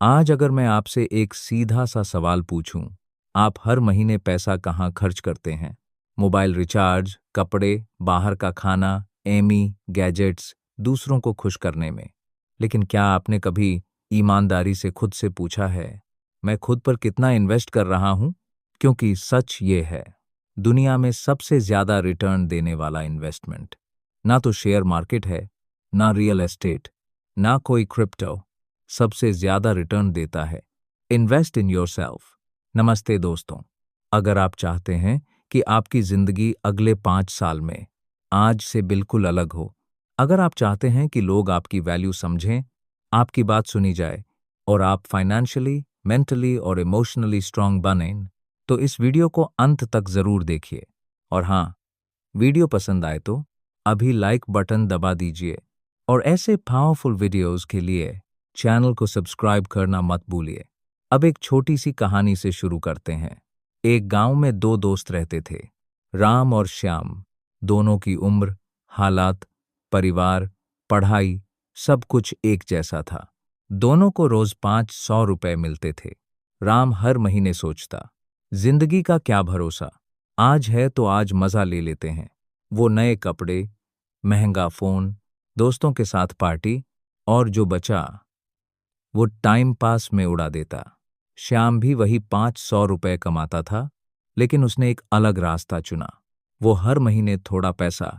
आज अगर मैं आपसे एक सीधा सा सवाल पूछूं, आप हर महीने पैसा कहाँ खर्च करते हैं? मोबाइल रिचार्ज, कपड़े, बाहर का खाना, एमी, गैजेट्स, दूसरों को खुश करने में। लेकिन क्या आपने कभी ईमानदारी से खुद से पूछा है, मैं खुद पर कितना इन्वेस्ट कर रहा हूं? क्योंकि सच ये है, दुनिया में सबसे ज्यादा रिटर्न देने वाला इन्वेस्टमेंट ना तो शेयर मार्केट है, ना रियल एस्टेट, ना कोई क्रिप्टो। सबसे ज्यादा रिटर्न देता है इन्वेस्ट इन योरसेल्फ। नमस्ते दोस्तों, अगर आप चाहते हैं कि आपकी जिंदगी अगले 5 साल में आज से बिल्कुल अलग हो, अगर आप चाहते हैं कि लोग आपकी वैल्यू समझें, आपकी बात सुनी जाए और आप फाइनेंशियली, मेंटली और इमोशनली स्ट्रांग बनें, तो इस वीडियो को अंत तक जरूर देखिए। और हाँ, वीडियो पसंद आए तो अभी लाइक बटन दबा दीजिए और ऐसे पावरफुल वीडियोस के लिए चैनल को सब्सक्राइब करना मत भूलिए। अब एक छोटी सी कहानी से शुरू करते हैं। एक गांव में दो दोस्त रहते थे, राम और श्याम। दोनों की उम्र, हालात, परिवार, पढ़ाई, सब कुछ एक जैसा था। दोनों को रोज 500 रुपए मिलते थे। राम हर महीने सोचता, जिंदगी का क्या भरोसा, आज है तो आज मजा ले लेते हैं। वो नए कपड़े, महंगा फोन, दोस्तों के साथ पार्टी, और जो बचा वो टाइम पास में उड़ा देता। श्याम भी वही 500 रुपए कमाता था, लेकिन उसने एक अलग रास्ता चुना। वो हर महीने थोड़ा पैसा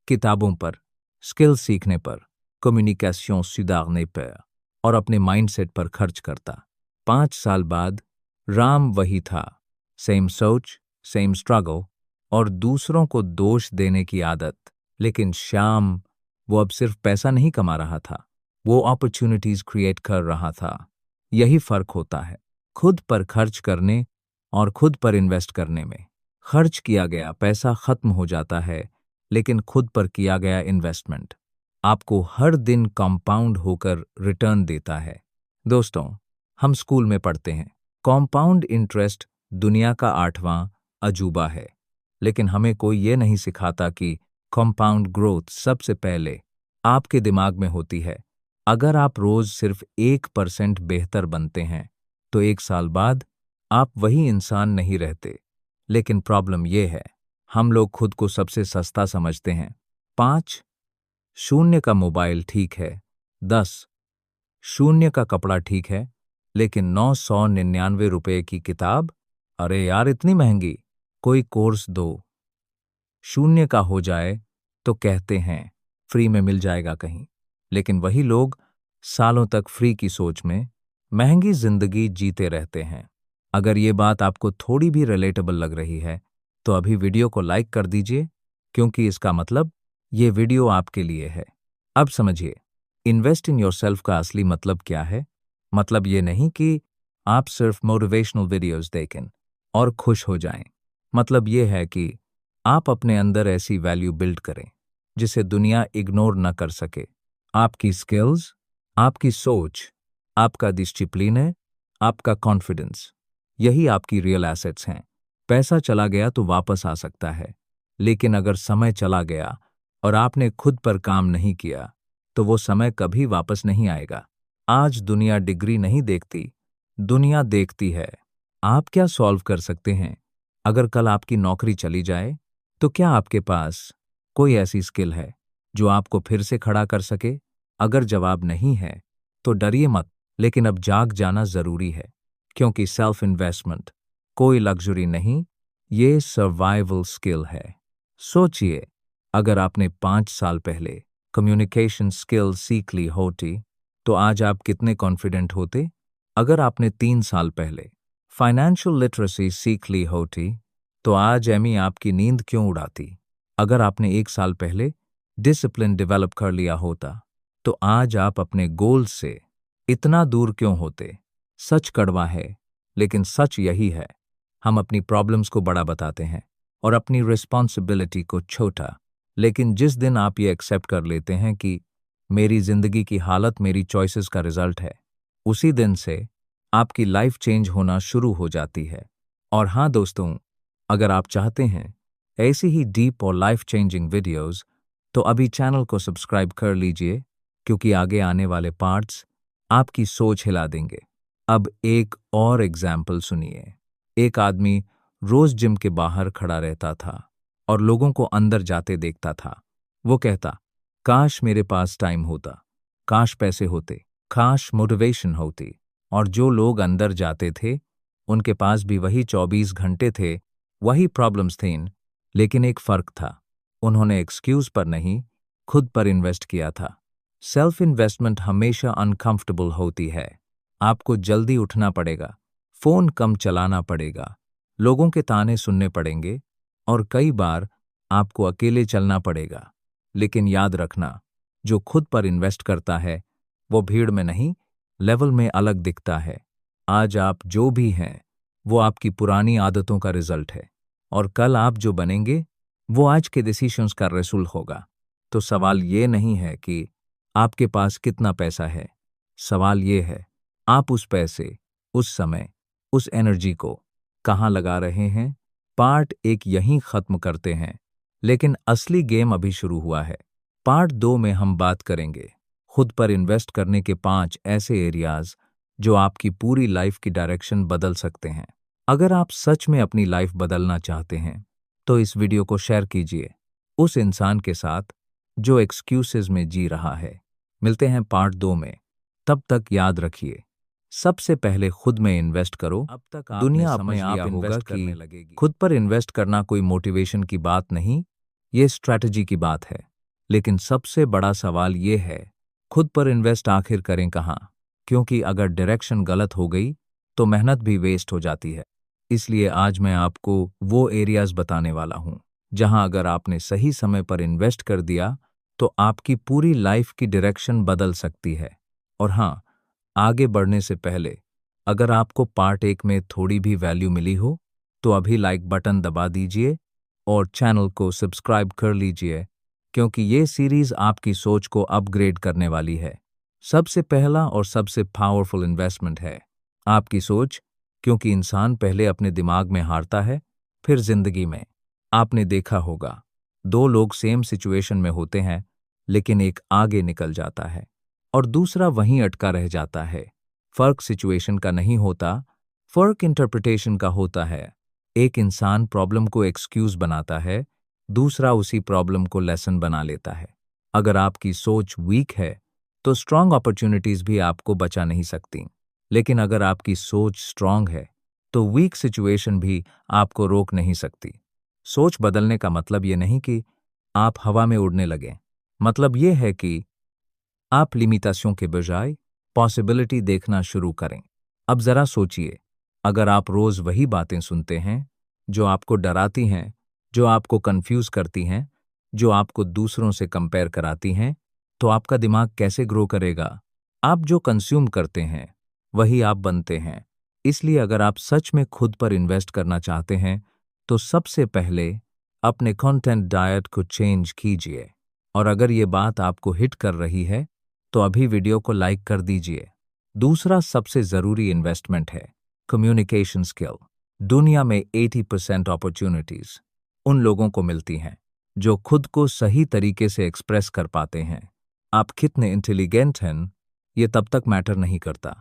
किताबों पर, स्किल सीखने पर, कम्युनिकेशन सुधारने पर और अपने माइंडसेट पर खर्च करता। 5 साल बाद राम वही था, सेम सोच, सेम स्ट्रगल और दूसरों को दोष देने की आदत। लेकिन श्याम, वो अब सिर्फ पैसा नहीं कमा रहा था, वो अपॉर्चुनिटीज क्रिएट कर रहा था। यही फर्क होता है खुद पर खर्च करने और खुद पर इन्वेस्ट करने में। खर्च किया गया पैसा खत्म हो जाता है, लेकिन खुद पर किया गया इन्वेस्टमेंट आपको हर दिन कंपाउंड होकर रिटर्न देता है। दोस्तों, हम स्कूल में पढ़ते हैं, कंपाउंड इंटरेस्ट दुनिया का 8वां अजूबा है। लेकिन हमें कोई ये नहीं सिखाता कि कंपाउंड ग्रोथ सबसे पहले आपके दिमाग में होती है। अगर आप रोज सिर्फ 1% बेहतर बनते हैं, तो 1 साल बाद आप वही इंसान नहीं रहते। लेकिन प्रॉब्लम यह है, हम लोग खुद को सबसे सस्ता समझते हैं। 5 शून्य का मोबाइल ठीक है, 10 शून्य का कपड़ा ठीक है, लेकिन 999 रुपए की किताब, अरे यार इतनी महंगी। कोई कोर्स 2 शून्य का हो जाए तो कहते हैं फ्री में मिल जाएगा कहीं। लेकिन वही लोग सालों तक फ्री की सोच में महंगी जिंदगी जीते रहते हैं। अगर ये बात आपको थोड़ी भी रिलेटेबल लग रही है, तो अभी वीडियो को लाइक कर दीजिए, क्योंकि इसका मतलब ये वीडियो आपके लिए है। अब समझिए, इन्वेस्ट इन योरसेल्फ का असली मतलब क्या है। मतलब ये नहीं कि आप सिर्फ मोटिवेशनल वीडियोस देखें और खुश हो जाएं। मतलब ये है कि आप अपने अंदर ऐसी वैल्यू बिल्ड करें जिसे दुनिया इग्नोर न कर सके। आपकी स्किल्स, आपकी सोच, आपका डिसिप्लिन है, आपका कॉन्फिडेंस, यही आपकी रियल एसेट्स हैं। पैसा चला गया तो वापस आ सकता है, लेकिन अगर समय चला गया और आपने खुद पर काम नहीं किया, तो वो समय कभी वापस नहीं आएगा। आज दुनिया डिग्री नहीं देखती, दुनिया देखती है आप क्या सॉल्व कर सकते हैं। अगर कल आपकी नौकरी चली जाए, तो क्या आपके पास कोई ऐसी स्किल है जो आपको फिर से खड़ा कर सके? अगर जवाब नहीं है, तो डरिए मत, लेकिन अब जाग जाना जरूरी है, क्योंकि सेल्फ इन्वेस्टमेंट कोई लग्जरी नहीं, ये सर्वाइवल स्किल है। सोचिए, अगर आपने 5 साल पहले कम्युनिकेशन स्किल सीख ली होती, तो आज आप कितने कॉन्फिडेंट होते? अगर आपने 3 साल पहले फाइनेंशियल लिटरेसी सीख ली होती, तो आज एमी आपकी नींद क्यों उड़ाती? अगर आपने 1 साल पहले डिसिप्लिन डेवलप कर लिया होता, तो आज आप अपने गोल से इतना दूर क्यों होते? सच कड़वा है, लेकिन सच यही है, हम अपनी प्रॉब्लम्स को बड़ा बताते हैं और अपनी रिस्पॉन्सिबिलिटी को छोटा। लेकिन जिस दिन आप ये एक्सेप्ट कर लेते हैं कि मेरी जिंदगी की हालत मेरी चॉइसेस का रिजल्ट है, उसी दिन से आपकी लाइफ चेंज होना शुरू हो जाती है। और हाँ दोस्तों, अगर आप चाहते हैं ऐसी ही डीप और लाइफ चेंजिंग वीडियोस, तो अभी चैनल को सब्सक्राइब कर लीजिए, क्योंकि आगे आने वाले पार्ट्स आपकी सोच हिला देंगे। अब एक और एग्जाम्पल सुनिए। एक आदमी रोज जिम के बाहर खड़ा रहता था और लोगों को अंदर जाते देखता था। वो कहता, काश मेरे पास टाइम होता, काश पैसे होते, काश मोटिवेशन होती। और जो लोग अंदर जाते थे, उनके पास भी वही 24 घंटे थे, वही प्रॉब्लम्स थे। लेकिन एक फर्क था, उन्होंने एक्सक्यूज पर नहीं, खुद पर इन्वेस्ट किया था। सेल्फ इन्वेस्टमेंट हमेशा अनकंफर्टेबल होती है। आपको जल्दी उठना पड़ेगा, फोन कम चलाना पड़ेगा, लोगों के ताने सुनने पड़ेंगे और कई बार आपको अकेले चलना पड़ेगा। लेकिन याद रखना, जो खुद पर इन्वेस्ट करता है वो भीड़ में नहीं, लेवल में अलग दिखता है। आज आप जो भी हैं वो आपकी पुरानी आदतों का रिजल्ट है, और कल आप जो बनेंगे वो आज के डिसीशंस का रिजल्ट होगा। तो सवाल ये नहीं है कि आपके पास कितना पैसा है, सवाल ये है आप उस पैसे, उस समय, उस एनर्जी को कहाँ लगा रहे हैं। पार्ट एक यहीं खत्म करते हैं, लेकिन असली गेम अभी शुरू हुआ है। पार्ट 2 में हम बात करेंगे खुद पर इन्वेस्ट करने के 5 ऐसे एरियाज जो आपकी पूरी लाइफ की डायरेक्शन बदल सकते हैं। अगर आप सच में अपनी लाइफ बदलना चाहते हैं तो इस वीडियो को शेयर कीजिए उस इंसान के साथ जो एक्सक्यूजेज में जी रहा है। मिलते हैं पार्ट 2 में, तब तक याद रखिए, सबसे पहले खुद में इन्वेस्ट करो। अब तक दुनिया अपने आप होगा कि खुद पर इन्वेस्ट करना कोई मोटिवेशन की बात नहीं, ये स्ट्रैटेजी की बात है। लेकिन सबसे बड़ा सवाल ये है, खुद पर इन्वेस्ट आखिर करें कहाँ? क्योंकि अगर डायरेक्शन गलत हो गई तो मेहनत भी वेस्ट हो जाती है। इसलिए आज मैं आपको वो एरियाज बताने वाला हूँ जहां अगर आपने सही समय पर इन्वेस्ट कर दिया तो आपकी पूरी लाइफ की डायरेक्शन बदल सकती है। और हाँ, आगे बढ़ने से पहले अगर आपको पार्ट 1 में थोड़ी भी वैल्यू मिली हो तो अभी लाइक बटन दबा दीजिए और चैनल को सब्सक्राइब कर लीजिए, क्योंकि ये सीरीज आपकी सोच को अपग्रेड करने वाली है। सबसे पहला और सबसे पावरफुल इन्वेस्टमेंट है आपकी सोच, क्योंकि इंसान पहले अपने दिमाग में हारता है, फिर जिंदगी में। आपने देखा होगा, 2 लोग सेम सिचुएशन में होते हैं, लेकिन एक आगे निकल जाता है और दूसरा वहीं अटका रह जाता है। फर्क सिचुएशन का नहीं होता, फर्क इंटरप्रिटेशन का होता है। एक इंसान प्रॉब्लम को एक्सक्यूज बनाता है, दूसरा उसी प्रॉब्लम को लेसन बना लेता है। अगर आपकी सोच वीक है तो स्ट्रांग अपॉर्चुनिटीज भी आपको बचा नहीं सकती, लेकिन अगर आपकी सोच स्ट्रांग है तो वीक सिचुएशन भी आपको रोक नहीं सकती। सोच बदलने का मतलब ये नहीं कि आप हवा में उड़ने लगें, मतलब ये है कि आप लिमिटेशन के बजाय पॉसिबिलिटी देखना शुरू करें। अब जरा सोचिए, अगर आप रोज वही बातें सुनते हैं जो आपको डराती हैं, जो आपको कंफ्यूज करती हैं, जो आपको दूसरों से कंपेयर कराती हैं, तो आपका दिमाग कैसे ग्रो करेगा? आप जो कंज्यूम करते हैं वही आप बनते हैं। इसलिए अगर आप सच में खुद पर इन्वेस्ट करना चाहते हैं तो सबसे पहले अपने कंटेंट डाइट को चेंज कीजिए। और अगर ये बात आपको हिट कर रही है तो अभी वीडियो को लाइक कर दीजिए। दूसरा सबसे जरूरी इन्वेस्टमेंट है कम्युनिकेशन स्किल। दुनिया में 80% अपॉर्चुनिटीज उन लोगों को मिलती हैं जो खुद को सही तरीके से एक्सप्रेस कर पाते हैं। आप कितने इंटेलिजेंट हैं ये तब तक मैटर नहीं करता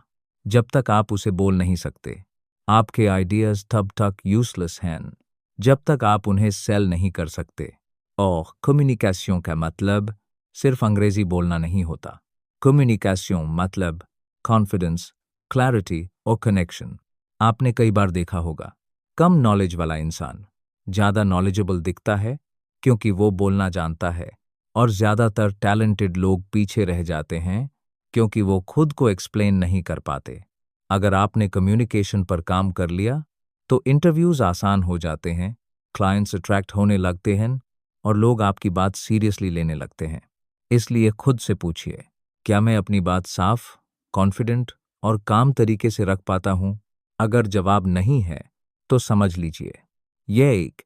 जब तक आप उसे बोल नहीं सकते। आपके आइडियाज तब तक यूजलेस हैं जब तक आप उन्हें सेल नहीं कर सकते। और कम्युनिकेशन का मतलब सिर्फ अंग्रेजी बोलना नहीं होता। कम्युनिकेशन मतलब कॉन्फिडेंस, क्लैरिटी और कनेक्शन। आपने कई बार देखा होगा, कम नॉलेज वाला इंसान ज़्यादा नॉलेजेबल दिखता है क्योंकि वो बोलना जानता है, और ज़्यादातर टैलेंटेड लोग पीछे रह जाते हैं क्योंकि वो खुद को एक्सप्लेन नहीं कर पाते। अगर आपने कम्युनिकेशन पर काम कर लिया तो इंटरव्यूज आसान हो जाते हैं, क्लाइंट्स अट्रैक्ट होने लगते हैं और लोग आपकी बात सीरियसली लेने लगते हैं। इसलिए खुद से पूछिए, क्या मैं अपनी बात साफ, कॉन्फिडेंट और काम तरीके से रख पाता हूं? अगर जवाब नहीं है तो समझ लीजिए यह एक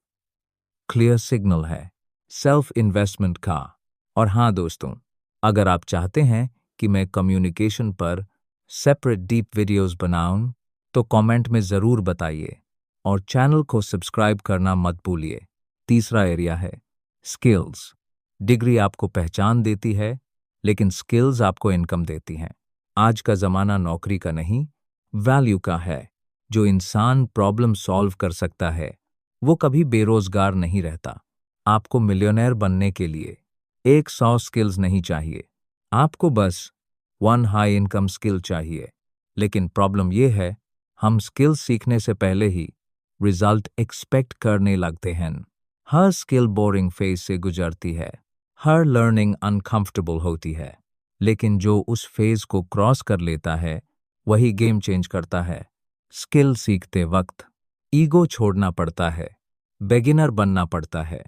क्लियर सिग्नल है सेल्फ इन्वेस्टमेंट का। और हाँ दोस्तों, अगर आप चाहते हैं कि मैं कम्युनिकेशन पर सेपरेट डीप वीडियोस बनाऊं तो कमेंट में ज़रूर बताइए और चैनल को सब्सक्राइब करना मत भूलिए। तीसरा एरिया है स्किल्स। डिग्री आपको पहचान देती है, लेकिन स्किल्स आपको इनकम देती हैं। आज का ज़माना नौकरी का नहीं, वैल्यू का है। जो इंसान प्रॉब्लम सॉल्व कर सकता है वो कभी बेरोजगार नहीं रहता। आपको मिलियनेयर बनने के लिए 100 स्किल्स नहीं चाहिए, आपको बस 1 हाई इनकम स्किल चाहिए। लेकिन प्रॉब्लम यह है, हम स्किल्स सीखने से पहले ही रिजल्ट एक्सपेक्ट करने लगते हैं। हर स्किल बोरिंग फेज से गुजरती है, हर लर्निंग अनकंफर्टेबल होती है, लेकिन जो उस फेज को क्रॉस कर लेता है वही गेम चेंज करता है। स्किल सीखते वक्त ईगो छोड़ना पड़ता है, बेगिनर बनना पड़ता है,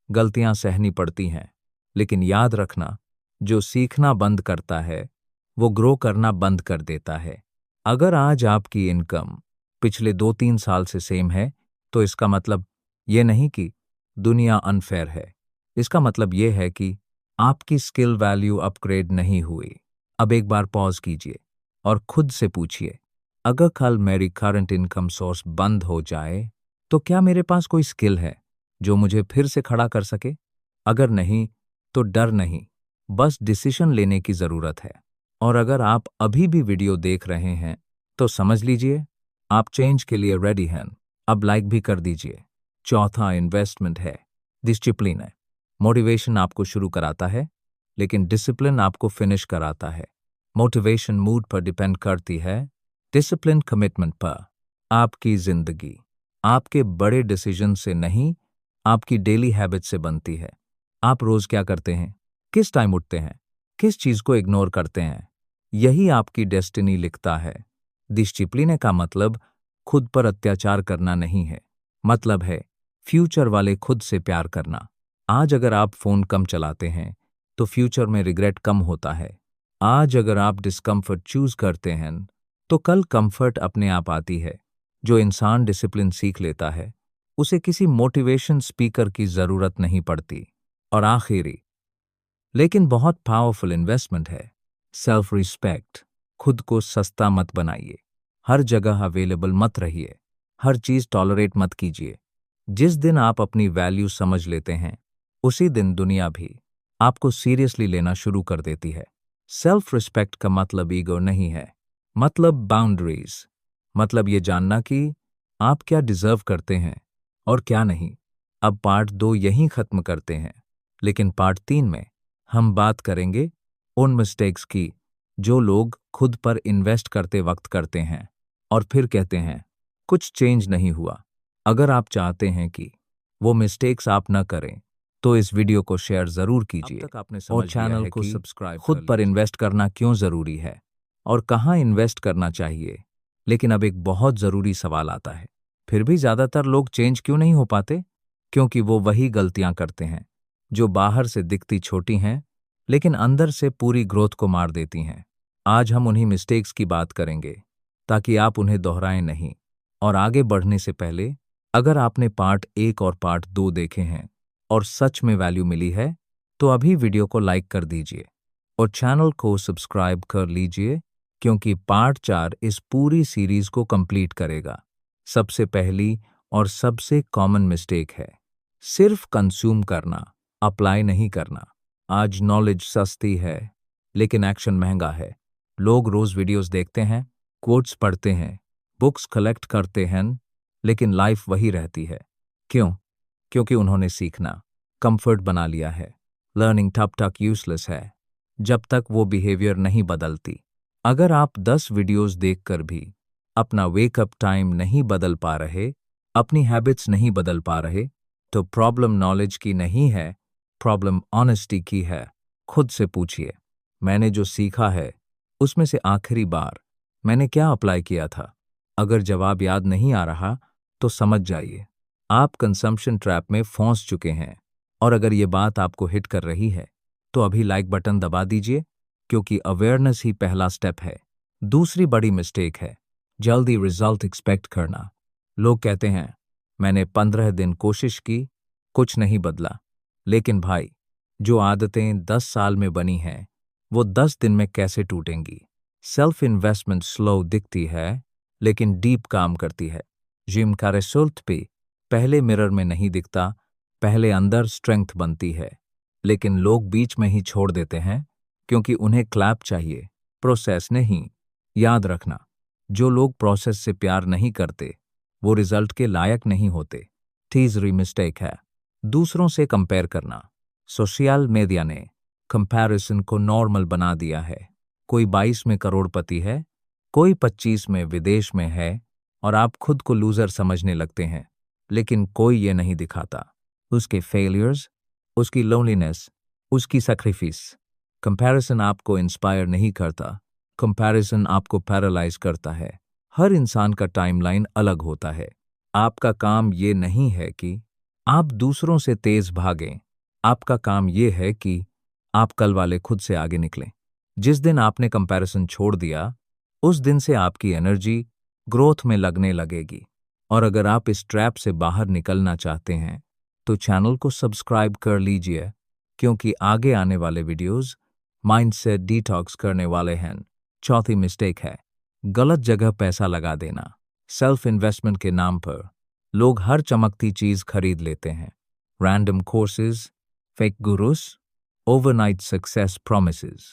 गलतियां सहनी पड़ती हैं, लेकिन याद रखना, जो सीखना बंद करता है वो ग्रो करना बंद कर देता है। अगर आज आपकी इनकम पिछले 2-3 साल से सेम है तो इसका मतलब ये नहीं कि दुनिया अनफेयर है। इसका मतलब ये है कि आपकी स्किल वैल्यू अपग्रेड नहीं हुई। अब एक बार पॉज कीजिए और खुद से पूछिए, अगर कल मेरी करंट इनकम सोर्स बंद हो जाए तो क्या मेरे पास कोई स्किल है जो मुझे फिर से खड़ा कर सके? अगर नहीं तो डर नहीं, बस डिसीजन लेने की जरूरत है। और अगर आप अभी भी वीडियो देख रहे हैं तो समझ लीजिए आप चेंज के लिए रेडी हैं। अब लाइक भी कर दीजिए। चौथा इन्वेस्टमेंट है डिसिप्लिन है। मोटिवेशन आपको शुरू कराता है लेकिन डिसिप्लिन आपको फिनिश कराता है। मोटिवेशन मूड पर डिपेंड करती है, डिसिप्लिन कमिटमेंट पर। आपकी जिंदगी आपके बड़े डिसीजन से नहीं, आपकी डेली हैबिट से बनती है। आप रोज क्या करते हैं, किस टाइम उठते हैं, किस चीज को इग्नोर करते हैं, यही आपकी डेस्टिनी लिखता है। डिसिप्लिन का मतलब खुद पर अत्याचार करना नहीं है, मतलब है फ्यूचर वाले खुद से प्यार करना। आज अगर आप फोन कम चलाते हैं तो फ्यूचर में रिग्रेट कम होता है। आज अगर आप डिस्कम्फर्ट चूज करते हैं तो कल कंफर्ट अपने आप आती है। जो इंसान डिसिप्लिन सीख लेता है उसे किसी मोटिवेशन स्पीकर की जरूरत नहीं पड़ती। और आखिरी लेकिन बहुत पावरफुल इन्वेस्टमेंट है सेल्फ रिस्पेक्ट। खुद को सस्ता मत बनाइए, हर जगह अवेलेबल मत रहिए, हर चीज टॉलरेट मत कीजिए। जिस दिन आप अपनी वैल्यू समझ लेते हैं उसी दिन दुनिया भी आपको सीरियसली लेना शुरू कर देती है। सेल्फ रिस्पेक्ट का मतलब ईगो नहीं है, मतलब बाउंड्रीज, मतलब ये जानना कि आप क्या डिजर्व करते हैं और क्या नहीं। अब पार्ट 2 यहीं खत्म करते हैं, लेकिन पार्ट 3 में हम बात करेंगे उन मिस्टेक्स की जो लोग खुद पर इन्वेस्ट करते वक्त करते हैं और फिर कहते हैं कुछ चेंज नहीं हुआ। अगर आप चाहते हैं कि वो मिस्टेक्स आप न करें तो इस वीडियो को शेयर जरूर कीजिए। अब तक आपने और समझ लिया चैनल है को कि सब्सक्राइब खुद कर पर लीजिए। इन्वेस्ट करना क्यों जरूरी है और कहाँ इन्वेस्ट करना चाहिए। लेकिन अब एक बहुत जरूरी सवाल आता है, फिर भी ज्यादातर लोग चेंज क्यों नहीं हो पाते? क्योंकि वो वही गलतियां करते हैं जो बाहर से दिखती छोटी हैं लेकिन अंदर से पूरी ग्रोथ को मार देती हैं। आज हम उन्हीं मिस्टेक्स की बात करेंगे ताकि आप उन्हें दोहराएं नहीं। और आगे बढ़ने से पहले, अगर आपने पार्ट 1 और पार्ट 2 देखे हैं और सच में वैल्यू मिली है तो अभी वीडियो को लाइक कर दीजिए और चैनल को सब्सक्राइब कर लीजिए, क्योंकि पार्ट 4 इस पूरी सीरीज को कंप्लीट करेगा। सबसे पहली और सबसे कॉमन मिस्टेक है सिर्फ कंज्यूम करना, अप्लाई नहीं करना। आज नॉलेज सस्ती है लेकिन एक्शन महंगा है। लोग रोज वीडियोस देखते हैं, कोट्स पढ़ते हैं, बुक्स कलेक्ट करते हैं, लेकिन लाइफ वही रहती है। क्यों? क्योंकि उन्होंने सीखना कंफर्ट बना लिया है। लर्निंग तब तक यूजलेस है जब तक वो बिहेवियर नहीं बदलती। अगर आप 10 वीडियोस देखकर भी अपना वेकअप टाइम नहीं बदल पा रहे, अपनी हैबिट्स नहीं बदल पा रहे, तो प्रॉब्लम नॉलेज की नहीं है, प्रॉब्लम ऑनेस्टी की है। खुद से पूछिए, मैंने जो सीखा है उसमें से आखिरी बार मैंने क्या अप्लाई किया था? अगर जवाब याद नहीं आ रहा तो समझ जाइए आप कंजम्पशन ट्रैप में फंस चुके हैं। और अगर ये बात आपको हिट कर रही है तो अभी लाइक बटन दबा दीजिए, क्योंकि अवेयरनेस ही पहला स्टेप है। दूसरी बड़ी मिस्टेक है जल्दी रिजल्ट एक्सपेक्ट करना। लोग कहते हैं मैंने 15 दिन कोशिश की, कुछ नहीं बदला। लेकिन भाई, जो आदतें 10 साल में बनी हैं वो 10 दिन में कैसे टूटेंगी? सेल्फ इन्वेस्टमेंट स्लो दिखती है लेकिन डीप काम करती है। जिम का रिजल्ट भी पहले मिरर में नहीं दिखता, पहले अंदर स्ट्रेंथ बनती है। लेकिन लोग बीच में ही छोड़ देते हैं क्योंकि उन्हें क्लैप चाहिए, प्रोसेस नहीं। याद रखना, जो लोग प्रोसेस से प्यार नहीं करते वो रिजल्ट के लायक नहीं होते। तीसरी मिस्टेक है दूसरों से कंपेयर करना। सोशल मीडिया ने कंपैरिजन को नॉर्मल बना दिया है। कोई 22 में करोड़पति है, कोई 25 में विदेश में है और आप खुद को लूजर समझने लगते हैं। लेकिन कोई ये नहीं दिखाता उसके फेलियर्स, उसकी लोनलीनेस, उसकी सैक्रिफिस। कंपैरिजन आपको इंस्पायर नहीं करता, कंपैरिजन आपको पैरालाइज करता है। हर इंसान का टाइमलाइन अलग होता है। आपका काम ये नहीं है कि आप दूसरों से तेज भागें, आपका काम ये है कि आप कल वाले खुद से आगे निकलें। जिस दिन आपने कंपैरिजन छोड़ दिया उस दिन से आपकी एनर्जी ग्रोथ में लगने लगेगी। और अगर आप इस ट्रैप से बाहर निकलना चाहते हैं तो चैनल को सब्सक्राइब कर लीजिए, क्योंकि आगे आने वाले वीडियोस माइंडसेट डिटॉक्स करने वाले हैं। चौथी मिस्टेक है गलत जगह पैसा लगा देना। सेल्फ इन्वेस्टमेंट के नाम पर लोग हर चमकती चीज खरीद लेते हैं। Random courses, fake gurus, overnight success promises.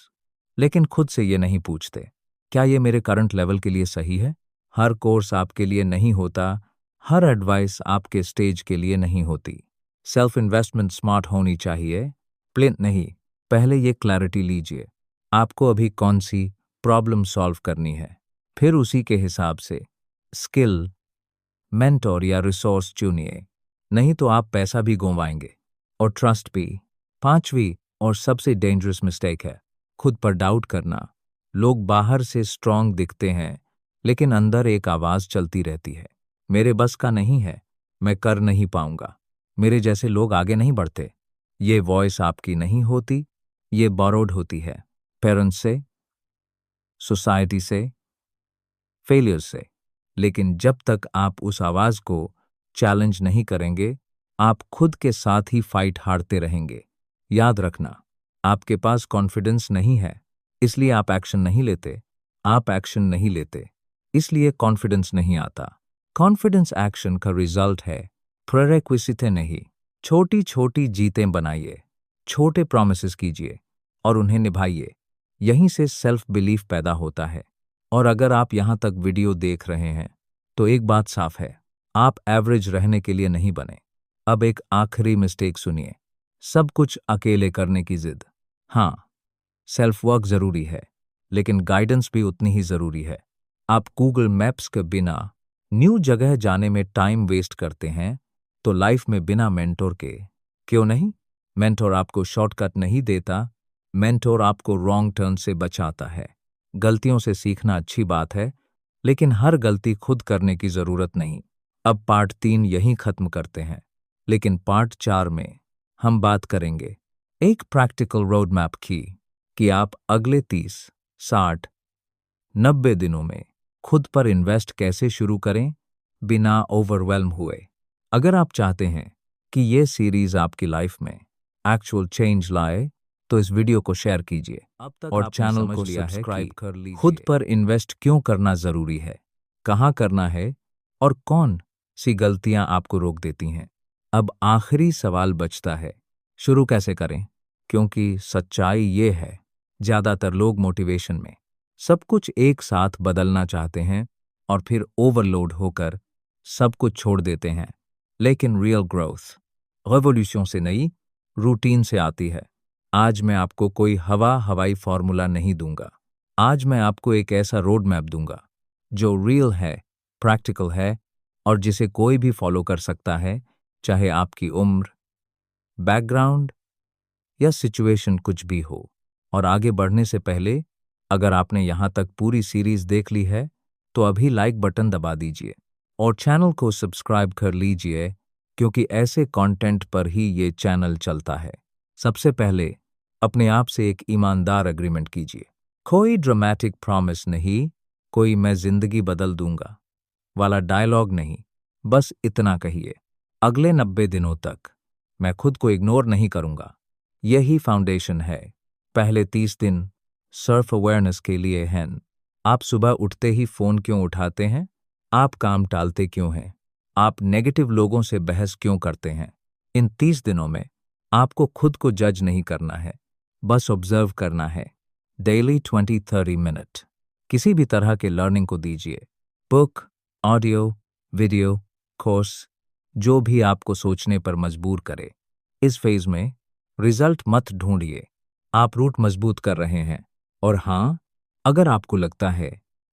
लेकिन खुद से ये नहीं पूछते क्या ये मेरे करंट लेवल के लिए सही है। हर कोर्स आपके लिए नहीं होता, हर एडवाइस आपके स्टेज के लिए नहीं होती। सेल्फ इन्वेस्टमेंट स्मार्ट होनी चाहिए, प्लिंट नहीं। पहले ये क्लैरिटी लीजिए आपको अभी कौन सी प्रॉब्लम सॉल्व करनी है, फिर उसी के हिसाब से स्किल, मेंटोर या रिसोर्स चुनिए, नहीं तो आप पैसा भी गंवाएंगे और ट्रस्ट भी। पांचवी और सबसे डेंजरस मिस्टेक है खुद पर डाउट करना। लोग बाहर से स्ट्रांग दिखते हैं लेकिन अंदर एक आवाज चलती रहती है, मेरे बस का नहीं है, मैं कर नहीं पाऊंगा, मेरे जैसे लोग आगे नहीं बढ़ते। ये वॉइस आपकी नहीं होती, ये बोरोड होती है पेरेंट्स से, सोसाइटी से, फेलियर से। लेकिन जब तक आप उस आवाज को चैलेंज नहीं करेंगे आप खुद के साथ ही फाइट हारते रहेंगे। याद रखना आपके पास कॉन्फिडेंस नहीं है इसलिए आप एक्शन नहीं लेते, आप एक्शन नहीं लेते इसलिए कॉन्फिडेंस नहीं आता। कॉन्फिडेंस एक्शन का रिजल्ट है, प्रेरेक्विजिट नहीं। छोटी छोटी जीतें बनाइए, छोटे प्रॉमिसेस कीजिए और उन्हें निभाइए। यहीं से सेल्फ बिलीफ पैदा होता है। और अगर आप यहां तक वीडियो देख रहे हैं तो एक बात साफ है, आप एवरेज रहने के लिए नहीं बने। अब एक आखिरी मिस्टेक सुनिए, सब कुछ अकेले करने की जिद। हाँ, सेल्फ वर्क जरूरी है लेकिन गाइडेंस भी उतनी ही जरूरी है। आप गूगल मैप्स के बिना न्यू जगह जाने में टाइम वेस्ट करते हैं तो लाइफ में बिना मेंटोर के क्यों नहीं। मेंटोर आपको शॉर्टकट नहीं देता, मेंटोर आपको रॉन्ग टर्न से बचाता है। गलतियों से सीखना अच्छी बात है लेकिन हर गलती खुद करने की जरूरत नहीं। अब पार्ट 3 यहीं खत्म करते हैं, लेकिन पार्ट 4 में हम बात करेंगे एक प्रैक्टिकल रोड मैप की कि आप अगले 30, 60, 90 दिनों में खुद पर इन्वेस्ट कैसे शुरू करें बिना ओवरवेल्म हुए। अगर आप चाहते हैं कि ये सीरीज आपकी लाइफ में एक्चुअल चेंज लाए तो इस वीडियो को शेयर कीजिए अब तक और आपने चैनल समझ को लिया है सब्सक्राइब कि कर लीजिए। खुद खुद पर इन्वेस्ट क्यों करना जरूरी है, कहाँ करना है और कौन सी गलतियां आपको रोक देती हैं। अब आखिरी सवाल बचता है, शुरू कैसे करें। क्योंकि सच्चाई ये है ज्यादातर लोग मोटिवेशन में सब कुछ एक साथ बदलना चाहते हैं और फिर ओवरलोड होकर सब कुछ छोड़ देते हैं। लेकिन रियल ग्रोथ रेवोल्यूशन से नहीं, रूटीन से आती है। आज मैं आपको कोई हवाई फॉर्मूला नहीं दूंगा, आज मैं आपको एक ऐसा रोड मैप दूंगा जो रियल है, प्रैक्टिकल है और जिसे कोई भी फॉलो कर सकता है, चाहे आपकी उम्र, बैकग्राउंड या सिचुएशन कुछ भी हो। और आगे बढ़ने से पहले अगर आपने यहाँ तक पूरी सीरीज देख ली है तो अभी लाइक बटन दबा दीजिए और चैनल को सब्सक्राइब कर लीजिए, क्योंकि ऐसे कंटेंट पर ही ये चैनल चलता है। सबसे पहले अपने आप से एक ईमानदार एग्रीमेंट कीजिए। कोई ड्रामेटिक प्रॉमिस नहीं, कोई मैं जिंदगी बदल दूंगा वाला डायलॉग नहीं, बस इतना कहिए, अगले 90 दिनों तक मैं खुद को इग्नोर नहीं करूंगा। यही फाउंडेशन है। पहले 30 दिन सेल्फ अवेयरनेस के लिए हैं। आप सुबह उठते ही फोन क्यों उठाते हैं, आप काम टालते क्यों हैं, आप नेगेटिव लोगों से बहस क्यों करते हैं। इन 30 दिनों में आपको खुद को जज नहीं करना है, बस ऑब्जर्व करना है। डेली 20-30 मिनट किसी भी तरह के लर्निंग को दीजिए, बुक, ऑडियो, वीडियो, कोर्स, जो भी आपको सोचने पर मजबूर करे। इस फेज में रिजल्ट मत ढूंढिए, आप रूट मजबूत कर रहे हैं। और हाँ, अगर आपको लगता है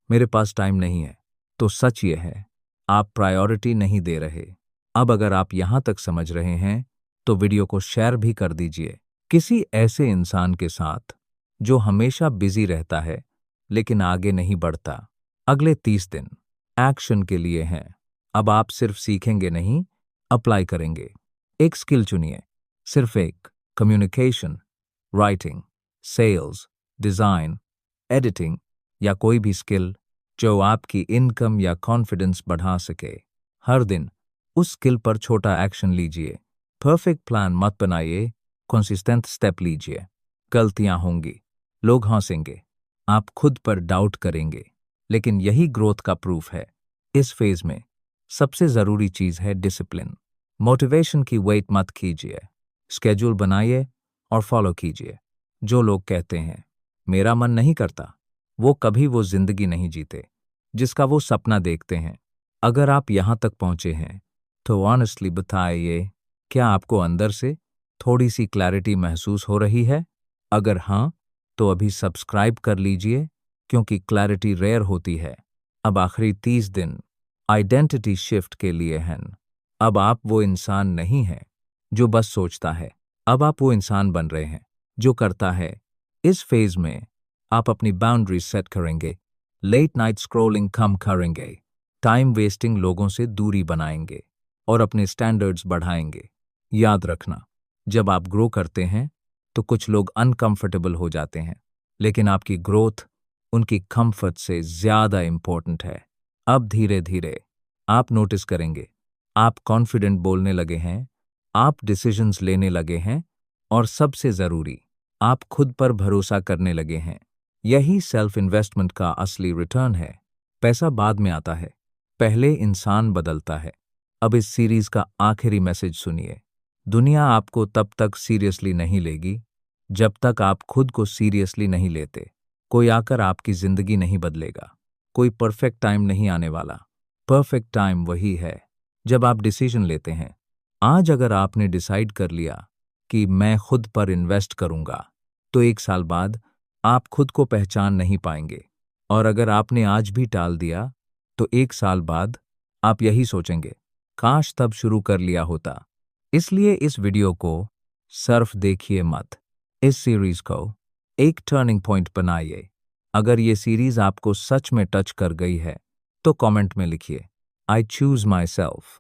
मेरे पास टाइम नहीं है, तो सच ये है, आप प्रायोरिटी नहीं दे रहे। अब अगर आप यहाँ तक समझ रहे हैं, तो वीडियो को शेयर भी कर दीजिए किसी ऐसे इंसान के साथ जो हमेशा बिजी रहता है लेकिन आगे नहीं बढ़ता। अगले 30 दिन एक्शन के लिए हैं। अब आप सिर्फ सीखेंगे नहीं, अप्लाई करेंगे। एक स्किल चुनिए, सिर्फ एक, communication, writing, sales, design, editing या कोई भी स्किल जो आपकी इनकम या कॉन्फिडेंस बढ़ा सके। हर दिन उस स्किल पर छोटा एक्शन लीजिए। परफेक्ट प्लान मत बनाइए, कंसिस्टेंट स्टेप लीजिए। गलतियां होंगी, लोग हंसेंगे, आप खुद पर डाउट करेंगे, लेकिन यही ग्रोथ का प्रूफ है। इस फेज में सबसे जरूरी चीज है डिसिप्लिन। मोटिवेशन की वेट मत कीजिए, स्केड्यूल बनाइए और फॉलो कीजिए। जो लोग कहते हैं मेरा मन नहीं करता, वो कभी वो जिंदगी नहीं जीते जिसका वो सपना देखते हैं। अगर आप यहां तक पहुंचे हैं, तो ऑनेस्टली बताइए, क्या आपको अंदर से थोड़ी सी क्लैरिटी महसूस हो रही है? अगर हाँ, तो अभी सब्सक्राइब कर लीजिए, क्योंकि क्लैरिटी रेयर होती है। अब आखिरी 30 दिन आइडेंटिटी शिफ्ट के लिए हैं। अब आप वो इंसान नहीं हैं जो बस सोचता है, अब आप वो इंसान बन रहे हैं जो करता है। इस फेज में आप अपनी बाउंड्री सेट करेंगे, लेट नाइट स्क्रॉलिंग कम करेंगे, टाइम वेस्टिंग लोगों से दूरी बनाएंगे और अपने स्टैंडर्ड्स बढ़ाएंगे। याद रखना, जब आप ग्रो करते हैं तो कुछ लोग अनकंफर्टेबल हो जाते हैं, लेकिन आपकी ग्रोथ उनकी कंफर्ट से ज्यादा इंपॉर्टेंट है। अब धीरे धीरे आप नोटिस करेंगे, आप कॉन्फिडेंट बोलने लगे हैं, आप डिसीजंस लेने लगे हैं और सबसे जरूरी, आप खुद पर भरोसा करने लगे हैं। यही सेल्फ इन्वेस्टमेंट का असली रिटर्न है। पैसा बाद में आता है, पहले इंसान बदलता है। अब इस सीरीज का आखिरी मैसेज सुनिए, दुनिया आपको तब तक सीरियसली नहीं लेगी जब तक आप खुद को सीरियसली नहीं लेते। कोई आकर आपकी जिंदगी नहीं बदलेगा, कोई परफेक्ट टाइम नहीं आने वाला। परफेक्ट टाइम वही है जब आप डिसीजन लेते हैं। आज अगर आपने डिसाइड कर लिया कि मैं खुद पर इन्वेस्ट करूंगा, तो 1 साल बाद आप खुद को पहचान नहीं पाएंगे। और अगर आपने आज भी टाल दिया, तो 1 साल बाद आप यही सोचेंगे, काश तब शुरू कर लिया होता। इसलिए इस वीडियो को सिर्फ देखिए मत, इस सीरीज को एक टर्निंग पॉइंट बनाइए। अगर ये सीरीज आपको सच में टच कर गई है, तो कमेंट में लिखिए, आई चूज माई सेल्फ।